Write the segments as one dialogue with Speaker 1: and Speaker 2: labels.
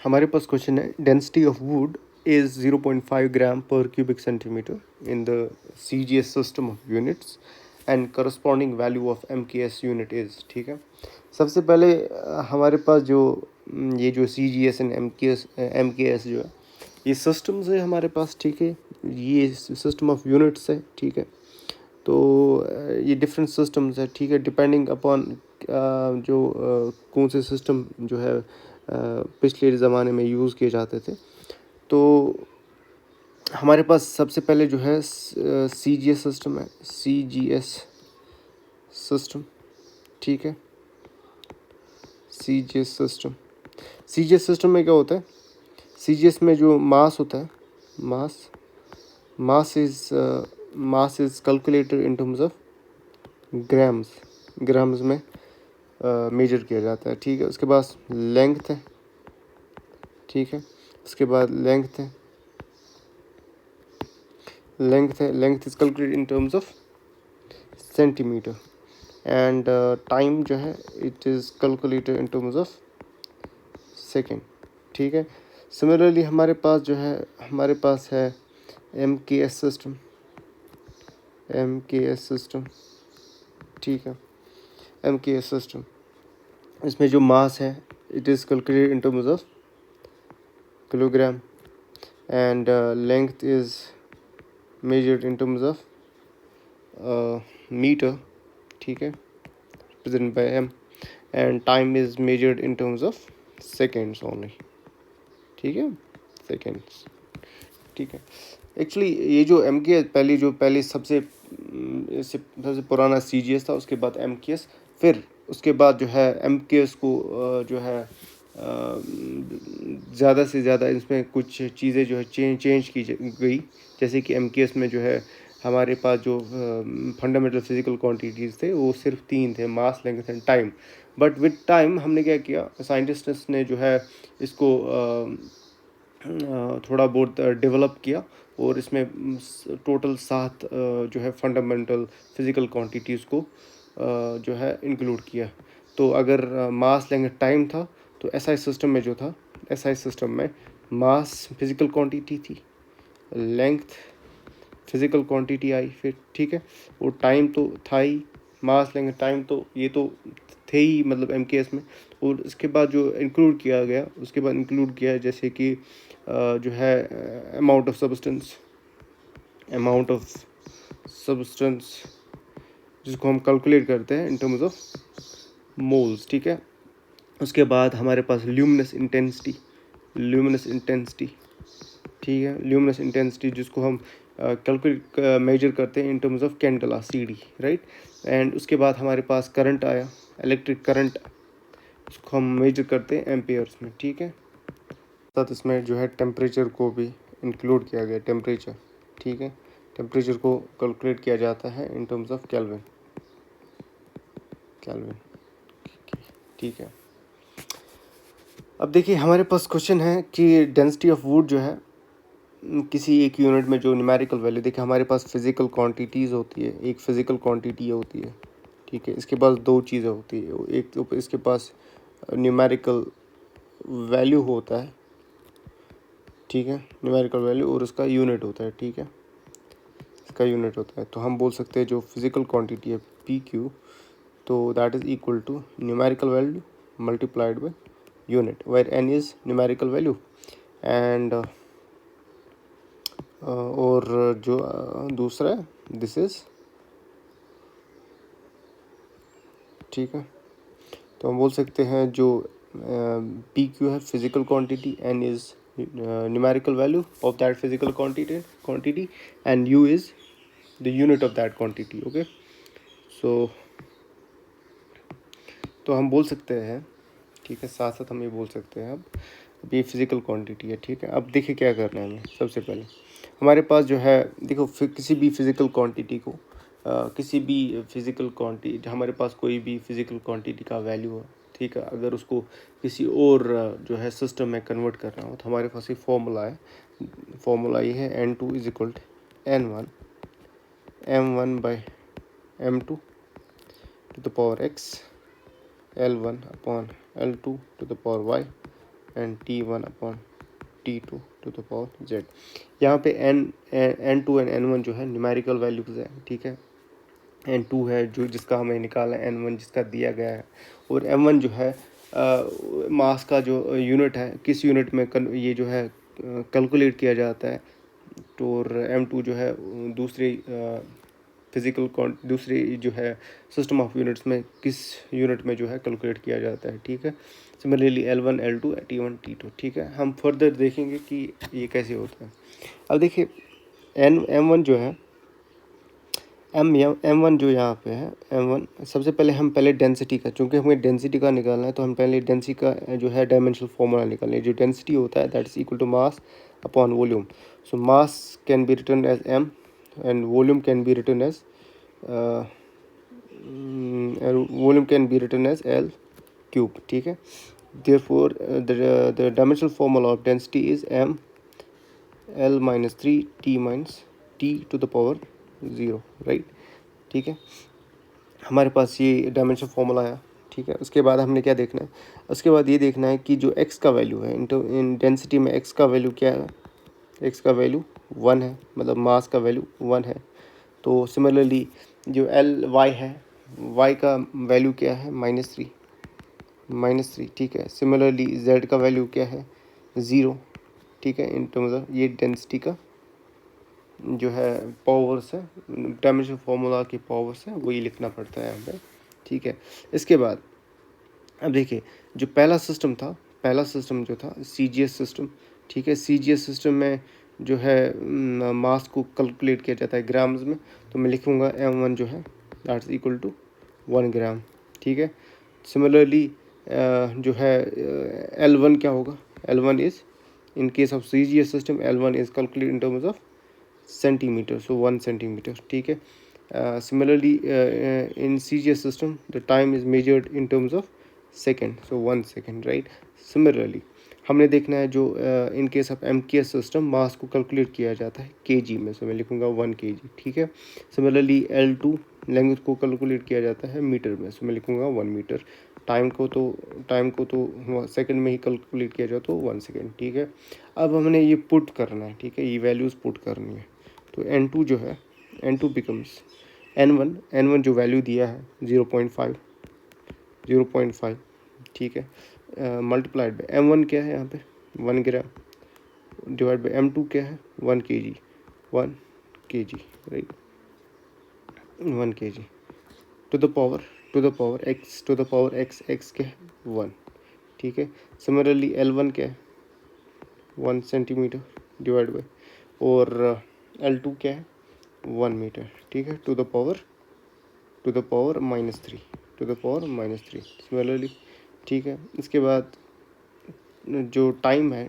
Speaker 1: हमारे पास क्वेश्चन है, density of would is 0.5 ग्राम पर cubic centimetre in the CGS system of units and corresponding value of MKS unit is. ठीक है, सबसे पहले हमारे पास जो ये जो CGS एंड MKS जो है, ये सिस्टम्स है हमारे पास। ठीक है, ये सिस्टम ऑफ यूनिट्स है। ठीक है, तो ये डिफरेंट सिस्टम्स है। ठीक है, डिपेंडिंग अपॉन जो कौन से सिस्टम जो है पिछले ज़माने में यूज़ किए जाते थे। तो हमारे पास सबसे पहले जो है CGS सिस्टम है, CGS सिस्टम। ठीक है, CGS सिस्टम, CGS सिस्टम में क्या होता है, CGS में जो मास होता है, mass is calculated in terms of grams में मेजर किया जाता है। ठीक है, उसके बाद लेंथ है। ठीक है, उसके बाद length is calculated in terms of centimetre and time जो है it is calculated in terms of second. ठीक है, सिमिलरली हमारे पास जो है, हमारे पास है MKS सिस्टम। ठीक है, MKS सिस्टम, इसमें जो मास है it is calculated in terms of kilogram and length is measured in terms of meter. ठीक है, represented by m, and time is measured in terms of seconds only. ठीक है, seconds. ठीक है, एक्चुअली ये जो MKS पहले सबसे पुराना CGS था, उसके बाद MKS, फिर उसके बाद जो है MKS को जो है ज़्यादा से ज़्यादा इसमें कुछ चीज़ें जो है चेंज की गई। जैसे कि MKS में जो है हमारे पास जो फंडामेंटल फिजिकल क्वांटिटीज़ थे वो सिर्फ 3 थे, mass, length and time. But with time हमने क्या किया, साइंटिस्ट्स ने जो है इसको थोड़ा बहुत डेवलप किया और इसमें टोटल 7 जो है फंडामेंटल फिजिकल क्वांटिटीज़ को जो है इंक्लूड किया। तो अगर मास, लेंथ, टाइम था, तो SI सिस्टम में जो था, SI सिस्टम में मास फिजिकल क्वांटिटी थी, लेंथ फिजिकल क्वांटिटी आई फिर। ठीक है, और टाइम तो था ही, मास, लेंथ, टाइम तो ये तो थे ही मतलब MKS में। और उसके बाद जो इंक्लूड किया गया, उसके बाद इंक्लूड किया जैसे कि जो है अमाउंट ऑफ सब्सटेंस जिसको हम कैलकुलेट करते हैं इन टर्म्स ऑफ मोल्स। ठीक है, उसके बाद हमारे पास ल्यूमिनस इंटेंसिटी। ठीक है, ल्यूमिनस इंटेंसिटी जिसको हम कैलकुलेट मेजर करते हैं in terms of candela, CD, right. And उसके बाद हमारे पास करंट आया, इलेक्ट्रिक करंट, उसको हम मेजर करते हैं एम्पियर्स में। ठीक है, साथ इसमें जो है टेम्परेचर को भी इंक्लूड किया गया, टेम्परेचर। ठीक है, टेम्परेचर को कैलकुलेट किया जाता है इन टर्म्स ऑफ केल्विन। ठीक है, अब देखिए हमारे पास क्वेश्चन है कि डेंसिटी ऑफ वुड जो है किसी एक यूनिट में जो न्यूमेरिकल वैल्यू, देखिए हमारे पास फिजिकल क्वांटिटीज़ होती है, एक फिजिकल क्वांटिटी होती है। ठीक है, इसके पास 2 चीज़ें होती है, एक तो इसके पास न्यूमेरिकल वैल्यू होता है। ठीक है, न्यूमेरिकल वैल्यू, और उसका यूनिट होता है। ठीक है, इसका यूनिट होता है, तो हम बोल सकते हैं जो फिजिकल क्वांटिटी है PQ, तो that is equal to numerical value multiplied by unit, where N is numerical value and और जो दूसरा है दिस इज़। ठीक है, तो हम बोल सकते हैं जो PQ है physical quantity, N is numerical value of that physical quantity and U is the unit of that quantity. Okay, so तो हम बोल सकते हैं, ठीक है, साथ साथ हम ये बोल सकते हैं अब ये फिजिकल क्वांटिटी है। ठीक है, अब देखिए क्या करना है हमें। सबसे पहले हमारे पास जो है, देखो किसी भी फिजिकल क्वांटिटी को हमारे पास कोई भी फिजिकल क्वांटिटी का वैल्यू है। ठीक है, अगर उसको किसी और जो है सिस्टम में कन्वर्ट करना हो, तो हमारे पास ये फॉर्मूला ये है, N2 is equal to M1 by M2 to the power X, L1 upon L2 to the power Y and T1/T2 to the power z। यहाँ पे n2 एंड n1 जो है न्यूमेरिकल वैल्यूज़ है, ठीक है। n2 है जो जिसका हमें निकालना है, n1 जिसका दिया गया है, और m1 जो है मास का जो यूनिट है, किस यूनिट में ये जो है कैलकुलेट किया जाता है। तो और m2 जो है दूसरी दूसरी जो है सिस्टम ऑफ यूनिट्स में किस यूनिट में जो है कैलकुलेट किया जाता है, ठीक है। Similarly L1 L2 T1 T2, ठीक है। हम फर्दर देखेंगे कि ये कैसे होता है। अब देखिए M1 जो है M1 जो यहाँ पे है M1, सबसे पहले हम डेंसिटी का, चूँकि हमें डेंसिटी का निकालना है तो हम पहले डेंसिटी का जो है डायमेंशनल फॉर्मूला निकालें। जो डेंसिटी होता है that is equal to mass upon volume. So mass can be written as m and volume can be written as L cube, ठीक है। Therefore the dimensional formula of density is m L minus 3 T minus T to the power 0, right, ठीक है। हमारे पास ये dimension formula आया, ठीक है। उसके बाद हमने क्या देखना है, उसके बाद ये देखना है कि जो x का वैल्यू है इन डेंसिटी में x का वैल्यू क्या है। x का वैल्यू 1 है, मतलब मास का वैल्यू 1 है। तो सिमिलरली जो y है, y का वैल्यू क्या है -3, ठीक है। सिमिलरली z का वैल्यू क्या है 0, ठीक है। इन टर्म्स ऑफ ये डेंसिटी का जो है पावर्स है, डायमेंशन फार्मूला की पावर्स है, वही लिखना पड़ता है यहाँ पे, ठीक है। इसके बाद अब देखिए जो पहला सिस्टम जो था CGS सिस्टम, ठीक है। CGS सिस्टम में जो है मास को कैलकुलेट किया जाता है ग्राम्स में। तो मैं लिखूँगा M1 जो है दैट इज इक्वल टू 1 ग्राम, ठीक है। सिमिलरली जो है L1 क्या होगा, L1 is in case of CGS system L1 is calculate in terms of centimetre, so 1 centimetre, ठीक है। Similarly in CGS system the time is measured in terms of second, so 1 second, right। Similarly हमने देखना है जो in case of MKS system mass को calculate किया जाता है kg में, सो मैं लिखूँगा 1 kg, ठीक है। सिमिलरली L2 लेंथ को कैलकुलेट किया जाता है मीटर में, सो मैं लिखूँगा 1 मीटर। टाइम को तो सेकंड में ही कैलकुलेट किया जाए तो 1 सेकंड, ठीक है। अब हमने ये पुट करना है, ठीक है, ये वैल्यूज़ पुट करनी है। तो N2 जो है N2 बिकम्स N1 जो वैल्यू दिया है 0.5, ठीक है, मल्टीप्लाइड बाई M1 क्या है यहाँ पे 1 ग्राम, डिवाइड बाई M2 क्या है 1 kg, right, 1 kg to the power x क्या है 1, ठीक है। सिमिलरली L1 क्या है 1 सेंटीमीटर डिवाइड बाई, और L2 क्या है 1 मीटर, ठीक है, टू द पावर -3, सिमिलरली, ठीक है। इसके बाद जो टाइम है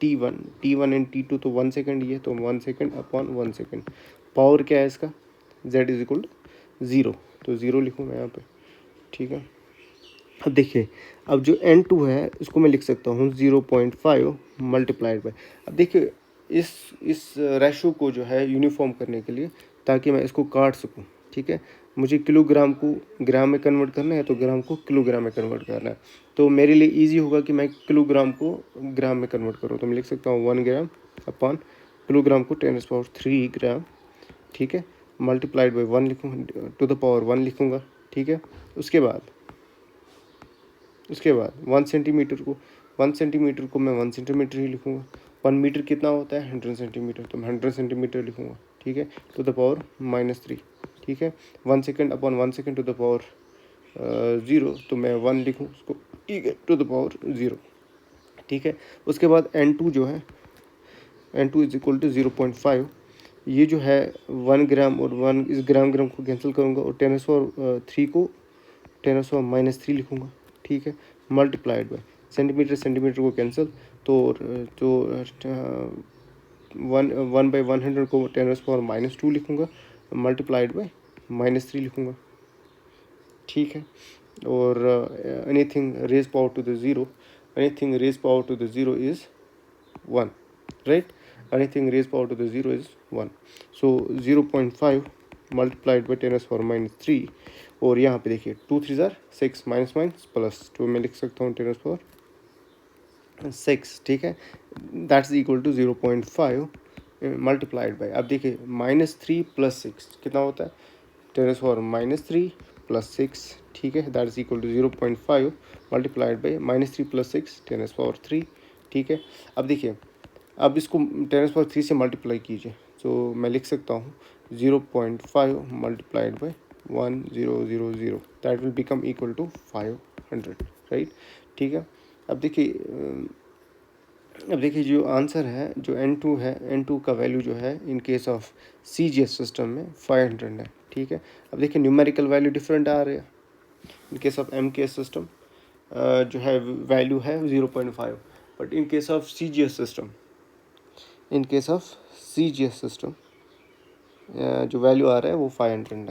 Speaker 1: T1 एंड T2 तो 1 सेकेंड ही है, तो 1 सेकेंड अपॉन 1 सेकेंड। पावर क्या है इसका z इज इक्वल 0, तो 0 लिखूँगा यहाँ पे, ठीक है। अब देखिए अब जो N2 है इसको मैं लिख सकता हूँ 0.5 मल्टीप्लाइड बाई। अब देखिए इस रेशो को जो है यूनिफॉर्म करने के लिए, ताकि मैं इसको काट सकूँ, ठीक है। मुझे किलोग्राम को ग्राम में कन्वर्ट करना है, तो ग्राम को किलोग्राम में कन्वर्ट करना है। तो मेरे लिए इजी होगा कि मैं किलोग्राम को ग्राम में कन्वर्ट करूँ। तो मैं लिख सकता हूँ 1 ग्राम अपॉन किलोग्राम को 10⁻³ ग्राम, ठीक है, मल्टीप्लाइड बाई 1 लिखूँगा, टू द पावर 1 लिखूँगा, ठीक है। उसके बाद 1 सेंटीमीटर को मैं 1 सेंटीमीटर ही लिखूँगा। 1 मीटर कितना होता है 100 सेंटीमीटर, तो मैं 100 सेंटीमीटर लिखूँगा, ठीक है, टू द पावर -3, ठीक है। 1 second upon 1 second to the power 0, तो मैं 1 लिखूँ उसको, ठीक है, टू द पावर 0, ठीक है। उसके बाद N2 जो है N2 इज इक्वल टू 0.5। ये जो है 1 ग्राम और 1 इस ग्राम को कैंसिल करूँगा, और 10⁻³ को 10⁻³ लिखूँगा, ठीक है, मल्टीप्लाइड बाय सेंटीमीटर को कैंसिल, तो जो 1/100 को 10⁻² लिखूँगा, मल्टीप्लाइड बाय -3 लिखूँगा, ठीक है। और anything raise power to the zero is 1, right, anything raise power to the zero is 1। So 0.5 multiplied by 10⁻³ और यहाँ पे देखिए 2 3 ज़ार 6 माइनस प्लस, तो मैं लिख सकता हूँ 10⁻⁴ 6, ठीक है, that's equal to 0.5 multiplied by, अब देखिए -3 + 6 कितना होता है, 10⁻³ + 6, ठीक है, that is equal to 0.5 multiplied by -3 + 6 10⁻3, ठीक है। अब देखिए, अब इसको 10⁻3 से मल्टीप्लाई कीजिए, तो मैं लिख सकता हूँ 0.5 multiplied by 1000, that will become equal to 500, right, ठीक है। अब देखिए जो आंसर है, जो N2 है, N2 का वैल्यू जो है इन केस ऑफ CGS सिस्टम में 500 है, ठीक है। अब देखिए न्यूमेरिकल वैल्यू डिफरेंट आ रहे हैं इन केस ऑफ MKS सिस्टम, जो है वैल्यू है 0.5, but in case of CGS system, जो वैल्यू आ रहा है वो 500 है।